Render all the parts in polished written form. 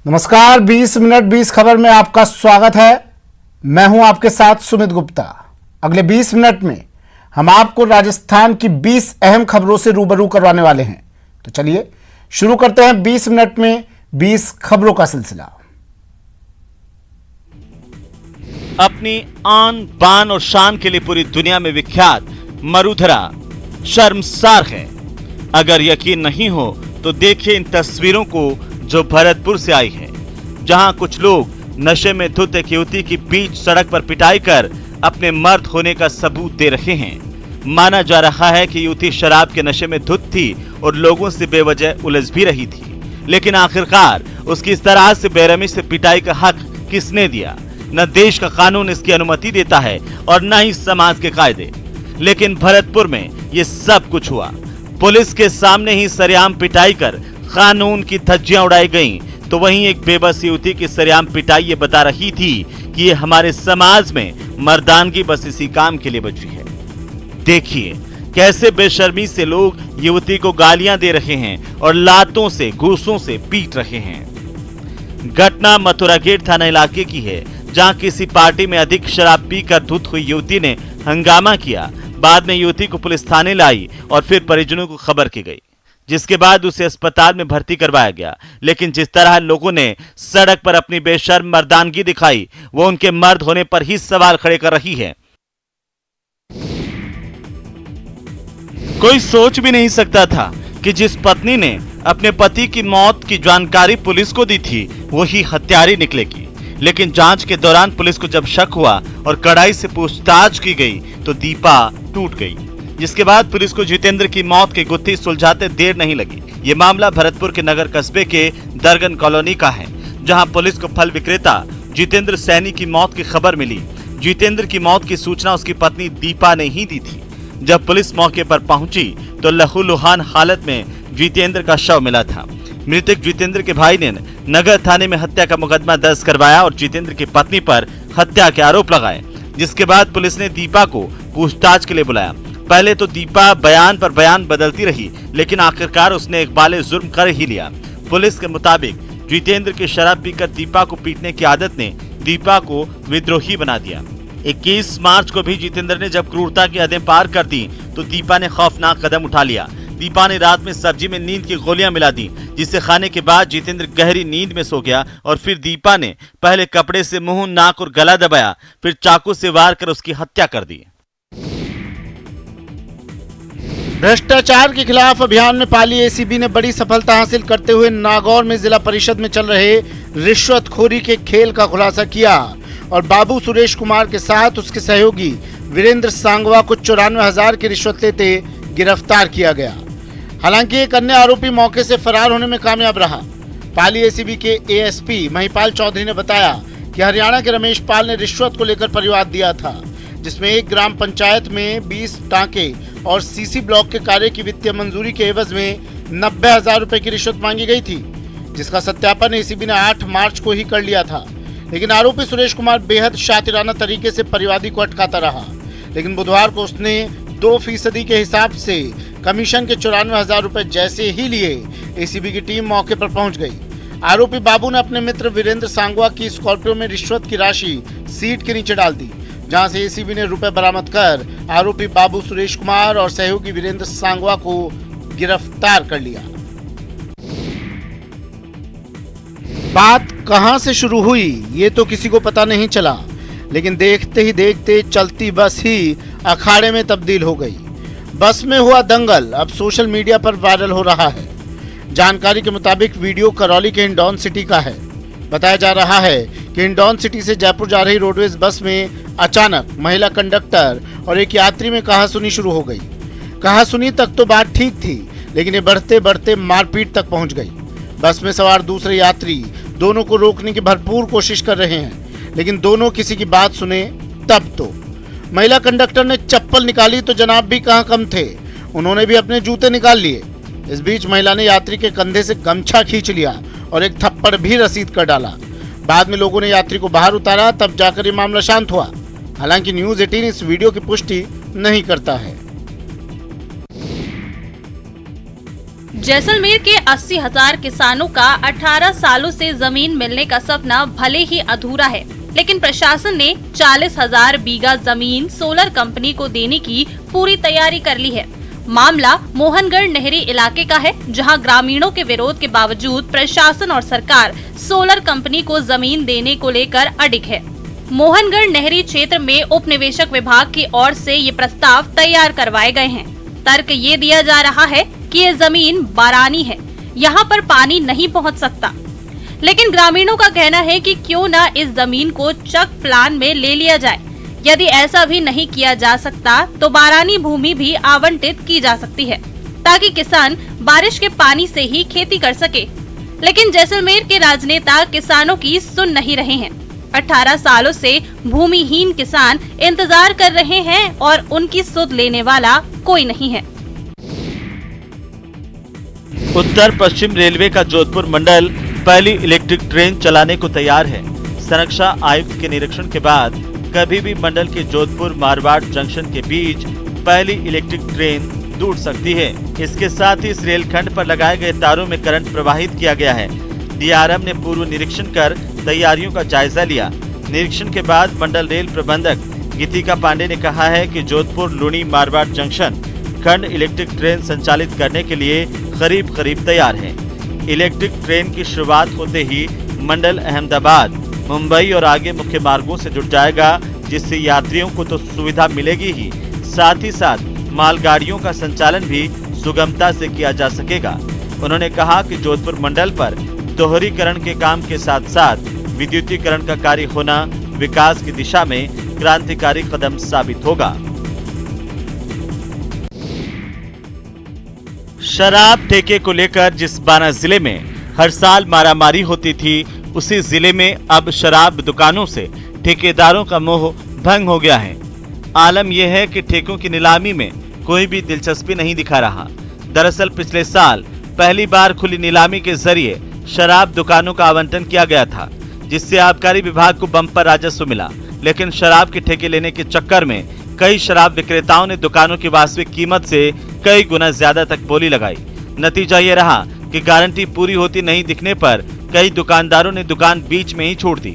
नमस्कार, 20 मिनट 20 खबर में आपका स्वागत है। मैं हूं आपके साथ सुमित गुप्ता। अगले 20 मिनट में हम आपको राजस्थान की 20 अहम खबरों से रूबरू करवाने वाले हैं। तो चलिए शुरू करते हैं 20 मिनट में 20 खबरों का सिलसिला। अपनी आन बान और शान के लिए पूरी दुनिया में विख्यात मरुधरा शर्मसार है। अगर यकीन नहीं हो तो देखिए इन तस्वीरों को जो भरतपुर से आई है, जहां कुछ लोग नशे में धुत एक युवती की बीच सड़क पर पिटाई कर अपने मर्द होने का सबूत दे रहे हैं। माना जा रहा है कि युवती शराब के नशे में धुत थी और लोगों से बेवजह उलझ भी रही थी, लेकिन आखिरकार उसकी इस तरह से बेरहमी से पिटाई का हक किसने दिया? न देश का कानून इसकी अनुमति देता है और न ही समाज के कायदे। लेकिन भरतपुर में ये सब कुछ हुआ। पुलिस के सामने ही सरेआम पिटाई कर कानून की धज्जियां उड़ाई गईं, तो वहीं एक बेबस युवती की सरेआम पिटाई ये बता रही थी कि ये हमारे समाज में मर्दानगी बस इसी काम के लिए बची है। देखिए कैसे बेशर्मी से लोग युवती को गालियां दे रहे हैं और लातों से घूंसों से पीट रहे हैं। घटना मथुरा गेट थाना इलाके की है, जहां किसी पार्टी में अधिक शराब पीकर धुत हुई युवती ने हंगामा किया। बाद में युवती को पुलिस थाने लाई और फिर परिजनों को खबर की गई, जिसके बाद उसे अस्पताल में भर्ती करवाया गया। लेकिन जिस तरह लोगों ने सड़क पर अपनी बेशर्म मर्दानगी दिखाई, वो उनके मर्द होने पर ही सवाल खड़े कर रही है। कोई सोच भी नहीं सकता था कि जिस पत्नी ने अपने पति की मौत की जानकारी पुलिस को दी थी, वही हत्यारी निकलेगी। लेकिन जांच के दौरान पुलिस को जब शक हुआ और कड़ाई से पूछताछ की गई तो दीपा टूट गई, जिसके बाद पुलिस को जितेंद्र की मौत की गुत्थी सुलझाते देर नहीं लगी। ये मामला भरतपुर के नगर कस्बे के दरगन कॉलोनी का है, जहां पुलिस को फल विक्रेता जितेंद्र सैनी की मौत की खबर मिली। जितेंद्र की मौत की सूचना उसकी पत्नी दीपा ने ही दी थी। जब पुलिस मौके पर पहुंची तो लहूलुहान हालत में जितेंद्र का शव मिला था। मृतक जितेंद्र के भाई ने नगर थाने में हत्या का मुकदमा दर्ज करवाया और जितेंद्र की पत्नी पर हत्या के आरोप लगाए, जिसके बाद पुलिस ने दीपा को पूछताछ के लिए बुलाया। पहले तो दीपा बयान पर बयान बदलती रही, लेकिन आखिरकार उसने इकबाल जुर्म कर ही लिया। पुलिस के मुताबिक जितेंद्र की शराब पीकर दीपा को पीटने की आदत ने दीपा को विद्रोही बना दिया। 21 मार्च को भी जितेंद्र ने जब क्रूरता की हदें पार कर दी तो दीपा ने खौफनाक कदम उठा लिया। दीपा ने रात में सब्जी में नींद की गोलियां मिला दी, जिसे खाने के बाद जितेंद्र गहरी नींद में सो गया और फिर दीपा ने पहले कपड़े से मुंह, नाक और गला दबाया, फिर चाकू से वार कर उसकी हत्या कर दी। भ्रष्टाचार के खिलाफ अभियान में पाली एसीबी ने बड़ी सफलता हासिल करते हुए नागौर में जिला परिषद में चल रहे रिश्वतखोरी के खेल का खुलासा किया और बाबू सुरेश कुमार के साथ उसके सहयोगी वीरेंद्र सांगवा को 94,000 की रिश्वत लेते गिरफ्तार किया गया। हालांकि एक अन्य आरोपी मौके से फरार होने में कामयाब रहा। पाली एसीबी के एएसपी महिपाल चौधरी ने बताया कि हरियाणा के रमेश पाल ने रिश्वत को लेकर परिवाद दिया था, जिसमें एक ग्राम पंचायत में 20 टांके और सीसी ब्लॉक के कार्य की वित्तीय मंजूरी के एवज में 90,000 रुपए की रिश्वत मांगी गई थी, जिसका सत्यापन एसीबी ने 8 मार्च को ही कर लिया था। लेकिन आरोपी सुरेश कुमार बेहद शातिराना तरीके से परिवादी को अटकाता रहा। लेकिन बुधवार को उसने 2% के हिसाब से कमीशन के 94,000 रुपए जैसे ही लिए, एसीबी की टीम मौके पर पहुंच गई। आरोपी बाबू ने अपने मित्र वीरेंद्र सांगवा की स्कॉर्पियो में रिश्वत की राशि सीट के नीचे डाल दी, जहां से एसीबी ने रुपए बरामद कर आरोपी बाबू सुरेश कुमार और सहयोगी वीरेंद्र सांगवा को गिरफ्तार कर लिया। बात कहां से शुरू हुई ये तो किसी को पता नहीं चला, लेकिन देखते ही देखते चलती बस ही अखाड़े में तब्दील हो गई। बस में हुआ दंगल अब सोशल मीडिया पर वायरल हो रहा है। जानकारी के मुताबिक वीडियो करौली के हिंडौन सिटी का है। बताया जा रहा है कि हिंडौन सिटी से जयपुर जा रही रोडवेज बस में अचानक महिला कंडक्टर और एक यात्री में कहासुनी शुरू हो गई। कहासुनी तक तो बात ठीक थी, लेकिन ये बढ़ते बढ़ते मारपीट तक पहुंच गई। बस में सवार दूसरे यात्री दोनों को रोकने की भरपूर कोशिश कर रहे हैं, लेकिन दोनों किसी की बात सुने तब तो महिला कंडक्टर ने चप्पल निकाली तो जनाब भी कहां कम थे, उन्होंने भी अपने जूते निकाल लिए। इस बीच महिला ने यात्री के कंधे से गमछा खींच लिया और एक थप्पड़ भी रसीद कर डाला। बाद में लोगों ने यात्री को बाहर उतारा, तब जाकर ये मामला शांत हुआ। हालांकि न्यूज़ 18 इस वीडियो की पुष्टि नहीं करता है। जैसलमेर के 80,000 किसानों का 18 सालों से जमीन मिलने का सपना भले ही अधूरा है, लेकिन प्रशासन ने 40,000 बीघा जमीन सोलर कंपनी को देने की पूरी तैयारी कर ली है। मामला मोहनगढ़ नहरी इलाके का है, जहां ग्रामीणों के विरोध के बावजूद प्रशासन और सरकार सोलर कंपनी को जमीन देने को लेकर अडिग है। मोहनगढ़ नहरी क्षेत्र में उप निवेशक विभाग की ओर से ये प्रस्ताव तैयार करवाए गए हैं। तर्क ये दिया जा रहा है कि ये जमीन बारानी है, यहाँ पर पानी नहीं पहुँच सकता, लेकिन ग्रामीणों का कहना है कि क्यों न इस जमीन को चक प्लान में ले लिया जाए। यदि ऐसा भी नहीं किया जा सकता तो बारानी भूमि भी आवंटित की जा सकती है, ताकि किसान बारिश के पानी से ही खेती कर सके। लेकिन जैसलमेर के राजनेता किसानों की सुन नहीं रहे हैं। 18 सालों से भूमिहीन किसान इंतजार कर रहे हैं और उनकी सुध लेने वाला कोई नहीं है। उत्तर पश्चिम रेलवे का जोधपुर मंडल पहली इलेक्ट्रिक ट्रेन चलाने को तैयार है। संरक्षा आयुक्त के निरीक्षण के बाद कभी भी मंडल के जोधपुर मारवाड़ जंक्शन के बीच पहली इलेक्ट्रिक ट्रेन दौड़ सकती है। इसके साथ ही इस रेलखंड पर लगाए गए तारों में करंट प्रवाहित किया गया है। डीआरएम ने पूर्व निरीक्षण कर तैयारियों का जायजा लिया। निरीक्षण के बाद मंडल रेल प्रबंधक गीतिका पांडे ने कहा है कि जोधपुर लुणी मारवाड़ जंक्शन खंड इलेक्ट्रिक ट्रेन संचालित करने के लिए करीब तैयार है। इलेक्ट्रिक ट्रेन की शुरुआत होते ही मंडल अहमदाबाद, मुंबई और आगे मुख्य मार्गों से जुड़ जाएगा, जिससे यात्रियों को तो सुविधा मिलेगी ही, साथ ही साथ मालगाड़ियों का संचालन भी सुगमता से किया जा सकेगा। उन्होंने कहा कि जोधपुर मंडल पर दोहरीकरण के काम के साथ साथ विद्युतीकरण का कार्य होना विकास की दिशा में क्रांतिकारी कदम साबित होगा। शराब ठेके को लेकर जिस बाना जिले में हर साल मारामारी होती थी, उसी जिले में अब शराब दुकानों से ठेकेदारों का मोह भंग हो गया है। आलम यह है कि ठेकों की नीलामी में कोई भी दिलचस्पी नहीं दिखा रहा। दरअसल पिछले साल पहली बार खुली नीलामी के जरिए शराब दुकानों का आवंटन किया गया था, जिससे आबकारी विभाग को बम्पर राजस्व मिला। लेकिन शराब के ठेके लेने के चक्कर में कई शराब विक्रेताओं ने दुकानों की वास्तविक कीमत से कई गुना ज्यादा तक बोली लगाई। नतीजा ये रहा कि गारंटी पूरी होती नहीं दिखने पर कई दुकानदारों ने दुकान बीच में ही छोड़ दी।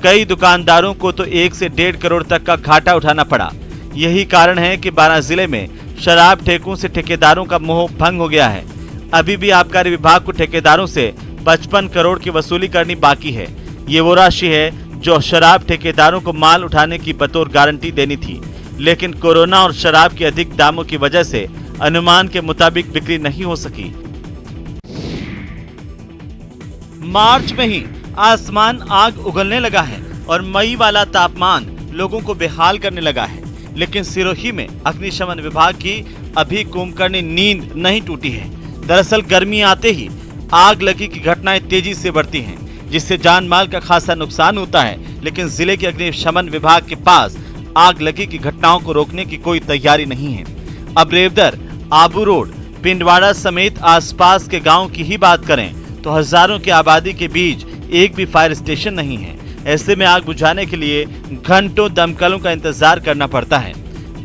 कई दुकानदारों को तो 1 से 1.5 करोड़ तक का घाटा उठाना पड़ा। यही कारण है कि बारां जिले में शराब ठेकों से ठेकेदारों का मोह भंग हो गया है। अभी भी आबकारी विभाग को ठेकेदारों से 55 करोड़ की वसूली करनी बाकी है। ये वो राशि है जो शराब ठेकेदारों को माल उठाने की बतौर गारंटी देनी थी, लेकिन कोरोना और शराब के अधिक दामों की वजह से अनुमान के मुताबिक बिक्री नहीं हो सकी। मार्च में ही आसमान आग उगलने लगा है और मई वाला तापमान लोगों को बेहाल करने लगा है, लेकिन सिरोही में अग्निशमन विभाग की अभी कुंभकर्णी नींद नहीं टूटी है। दरअसल गर्मी आते ही आग लगी की घटनाएं तेजी से बढ़ती हैं, जिससे जान माल का खासा नुकसान होता है। लेकिन जिले के अग्निशमन विभाग के पास आग लगी की घटनाओं को रोकने की कोई तैयारी नहीं है। अब रेवदर, आबू रोड, पिंडवाड़ा समेत आसपास के गांव की ही बात करें तो हजारों की आबादी के बीच एक भी फायर स्टेशन नहीं है। ऐसे में आग बुझाने के लिए घंटों दमकलों का इंतजार करना पड़ता है।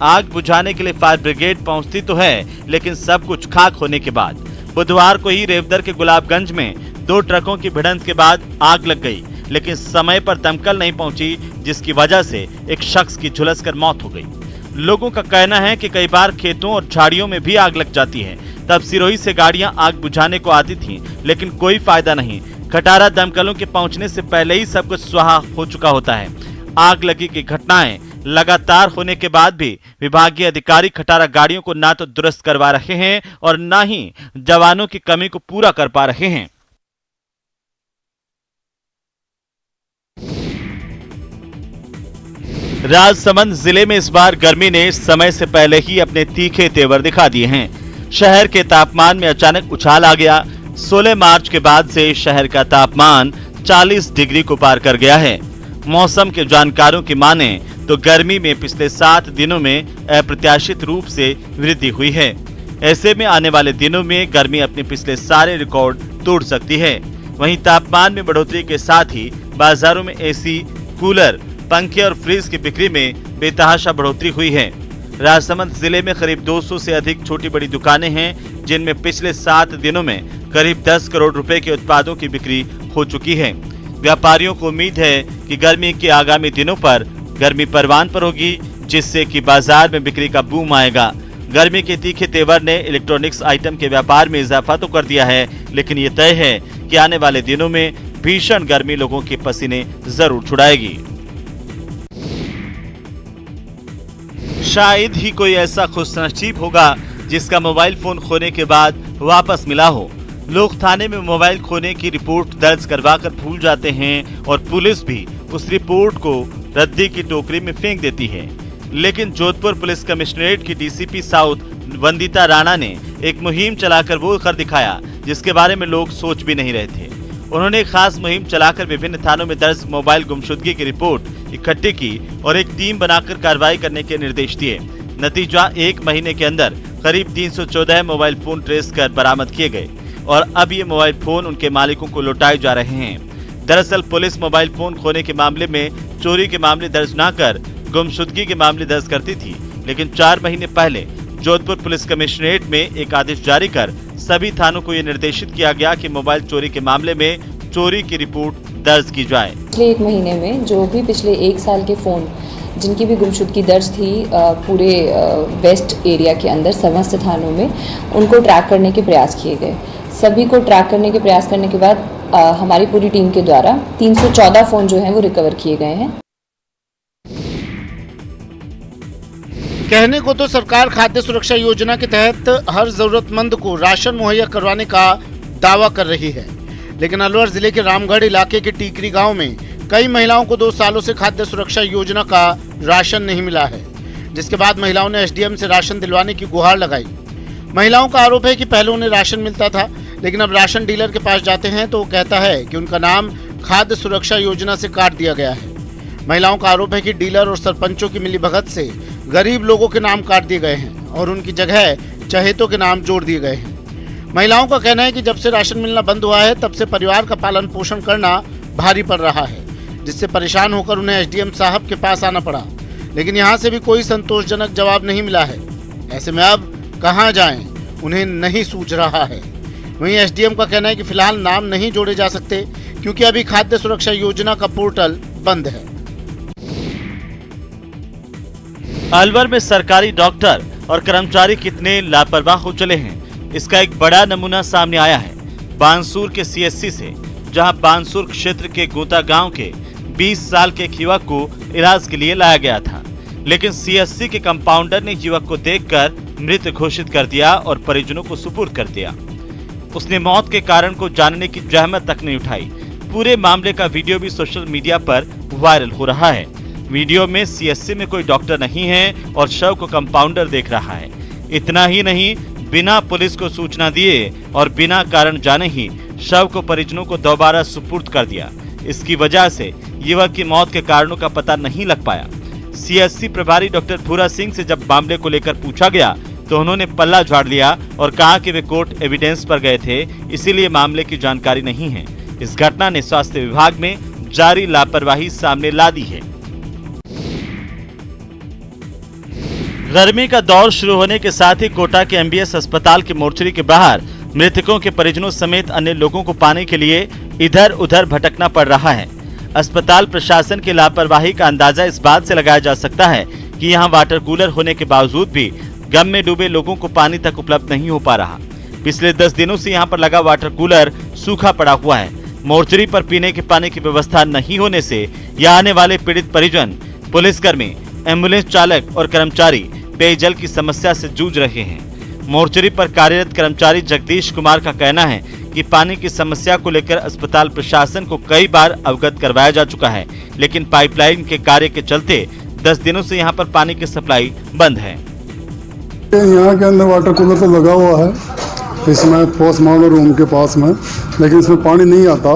आग बुझाने के लिए फायर ब्रिगेड पहुंचती तो है, लेकिन सब कुछ खाक होने के बाद। बुधवार को ही रेवदर के गुलाबगंज में 2 ट्रकों की भिड़ंत के बाद आग लग गई, लेकिन समय पर दमकल नहीं पहुंची, जिसकी वजह से एक शख्स की झुलसकर मौत हो गई। लोगों का कहना है कि कई बार खेतों और झाड़ियों में भी आग लग जाती है। तब सिरोही से गाड़ियां आग बुझाने को आती थीं, लेकिन कोई फायदा नहीं। खटारा दमकलों के पहुंचने से पहले ही सब कुछ स्वाहा हो चुका होता है। आग लगी की घटनाएं लगातार होने के बाद भी विभागीय अधिकारी खटारा गाड़ियों को ना तो दुरुस्त करवा रहे हैं और ना ही जवानों की कमी को पूरा कर पा रहे हैं। राजसमंद जिले में इस बार गर्मी ने समय से पहले ही अपने तीखे तेवर दिखा दिए हैं। शहर के तापमान में अचानक उछाल आ गया। 16 मार्च के बाद से शहर का तापमान 40 डिग्री को पार कर गया है। मौसम के जानकारों की माने तो गर्मी में पिछले 7 दिनों में अप्रत्याशित रूप से वृद्धि हुई है। ऐसे में आने वाले दिनों में गर्मी अपने पिछले सारे रिकॉर्ड तोड़ सकती है। वहीं तापमान में बढ़ोतरी के साथ ही बाजारों में एसी, कूलर, पंखे और फ्रिज की बिक्री में बेतहाशा बढ़ोतरी हुई है। राजसमंद जिले में करीब 200 से अधिक छोटी बड़ी दुकानें हैं, जिनमें पिछले 7 दिनों में करीब 10 करोड़ रुपए के उत्पादों की बिक्री हो चुकी है। व्यापारियों को उम्मीद है कि गर्मी के आगामी दिनों पर गर्मी परवान पर होगी, जिससे कि बाजार में बिक्री का बूम आएगा। गर्मी के तीखे तेवर ने इलेक्ट्रॉनिक्स आइटम के व्यापार में इजाफा तो कर दिया है, लेकिन ये तय है कि आने वाले दिनों में भीषण गर्मी लोगों के पसीने जरूर छुड़ाएगी। शायद ही कोई ऐसा खुशनसीब होगा जिसका मोबाइल फोन खोने के बाद वापस मिला हो। लोग थाने में मोबाइल खोने की रिपोर्ट दर्ज करवाकर भूल जाते हैं और पुलिस भी उस रिपोर्ट को रद्दी की टोकरी में फेंक देती है। लेकिन जोधपुर पुलिस कमिश्नरेट की डीसीपी साउथ वंदिता राणा ने एक मुहिम चलाकर वो कर दिखाया जिसके बारे में लोग सोच भी नहीं रहे थे। उन्होंने एक खास मुहिम चलाकर विभिन्न थानों में दर्ज मोबाइल गुमशुदगी की रिपोर्ट इकट्ठी की और एक टीम बनाकर कार्रवाई करने के निर्देश दिए। नतीजा 1 महीने के अंदर करीब 314 मोबाइल फोन ट्रेस कर बरामद किए गए और अब ये मोबाइल फोन उनके मालिकों को लौटाए जा रहे हैं। दरअसल पुलिस मोबाइल फोन खोने के मामले में चोरी के मामले दर्ज न कर गुमशुदगी के मामले दर्ज करती थी, लेकिन 4 महीने पहले जोधपुर पुलिस कमिश्नरेट में एक आदेश जारी कर सभी थानों को यह निर्देशित किया गया कि मोबाइल चोरी के मामले में चोरी की रिपोर्ट दर्ज की जाए। पिछले 1 महीने में जो भी पिछले 1 साल के फ़ोन जिनकी भी गुमशुदगी दर्ज थी पूरे वेस्ट एरिया के अंदर समस्त थानों में, उनको ट्रैक करने के प्रयास किए गए। सभी को ट्रैक करने के प्रयास करने के बाद हमारी पूरी टीम के द्वारा 314 फ़ोन जो हैं वो रिकवर किए गए हैं। कहने को तो सरकार खाद्य सुरक्षा योजना के तहत हर जरूरतमंद को राशन मुहैया करवाने का दावा कर रही है, लेकिन अलवर जिले के रामगढ़ इलाके के टीकरी गांव में कई महिलाओं को 2 सालों से खाद्य सुरक्षा योजना का राशन नहीं मिला है, जिसके बाद महिलाओं ने एसडीएम से राशन दिलवाने की गुहार लगाई। महिलाओं का आरोप है कि पहले उन्हें राशन मिलता था, लेकिन अब राशन डीलर के पास जाते हैं तो वो कहता है कि उनका नाम खाद्य सुरक्षा योजना से काट दिया गया है। महिलाओं का आरोप है कि डीलर और सरपंचों की मिलीभगत से गरीब लोगों के नाम काट दिए गए हैं और उनकी जगह चहेतों के नाम जोड़ दिए गए हैं। महिलाओं का कहना है कि जब से राशन मिलना बंद हुआ है तब से परिवार का पालन पोषण करना भारी पड़ रहा है, जिससे परेशान होकर उन्हें एसडीएम साहब के पास आना पड़ा, लेकिन यहाँ से भी कोई संतोषजनक जवाब नहीं मिला है। ऐसे में अब कहाँ जाएं, उन्हें नहीं सूझ रहा है। वहीं एसडीएम का कहना है कि फिलहाल नाम नहीं जोड़े जा सकते क्योंकि अभी खाद्य सुरक्षा योजना का पोर्टल बंद है। अलवर में सरकारी डॉक्टर और कर्मचारी कितने लापरवाह हो चले हैं, इसका एक बड़ा नमूना सामने आया है बानसूर के सीएससी से, जहां बानसूर क्षेत्र के गोता गांव के 20 साल के एक युवक को इलाज के लिए लाया गया था, लेकिन सीएससी के कंपाउंडर ने युवक को देखकर मृत घोषित कर दिया और परिजनों को सुपुर्द कर दिया। उसने मौत के कारण को जानने की जहमत तक नहीं उठाई। पूरे मामले का वीडियो भी सोशल मीडिया पर वायरल हो रहा है। वीडियो में सीएससी में कोई डॉक्टर नहीं है और शव को कंपाउंडर देख रहा है। इतना ही नहीं, बिना पुलिस को सूचना दिए और बिना कारण जाने ही शव को परिजनों को दोबारा सुपुर्द कर दिया। इसकी वजह से युवक की मौत के कारणों का पता नहीं लग पाया। सीएससी प्रभारी डॉक्टर भूरा सिंह से जब मामले को लेकर पूछा गया तो उन्होंने पल्ला झाड़ लिया और कहा कि वे कोर्ट एविडेंस पर गए थे, इसीलिए मामले की जानकारी नहीं है। इस घटना ने स्वास्थ्य विभाग में जारी लापरवाही सामने ला दी है। गर्मी का दौर शुरू होने के साथ ही कोटा के एमबीएस अस्पताल के मोर्चरी के बाहर मृतकों के परिजनों समेत अन्य लोगों को पाने के लिए इधर उधर भटकना पड़ रहा है। अस्पताल प्रशासन की लापरवाही का अंदाजा इस बात से लगाया जा सकता है कि यहां वाटर कूलर होने के बावजूद भी गम में डूबे लोगों को पानी तक उपलब्ध नहीं हो पा रहा। पिछले 10 दिनों से यहां पर लगा वाटर कूलर सूखा पड़ा हुआ है। मोर्चरी पर पीने के पानी की व्यवस्था नहीं होने से यहां आने वाले पीड़ित परिजन, पुलिसकर्मी, एम्बुलेंस चालक और कर्मचारी पेयजल की समस्या से जूझ रहे हैं। मोर्चरी पर कार्यरत कर्मचारी जगदीश कुमार का कहना है कि पानी की समस्या को लेकर अस्पताल प्रशासन को कई बार अवगत करवाया जा चुका है, लेकिन पाइपलाइन के कार्य के चलते 10 दिनों से यहां पर पानी की सप्लाई बंद है। यहाँ के अंदर वाटर कूलर तो लगा हुआ है इसमें पोस्टमार्टम रूम के पास में, लेकिन इसमें पानी नहीं आता।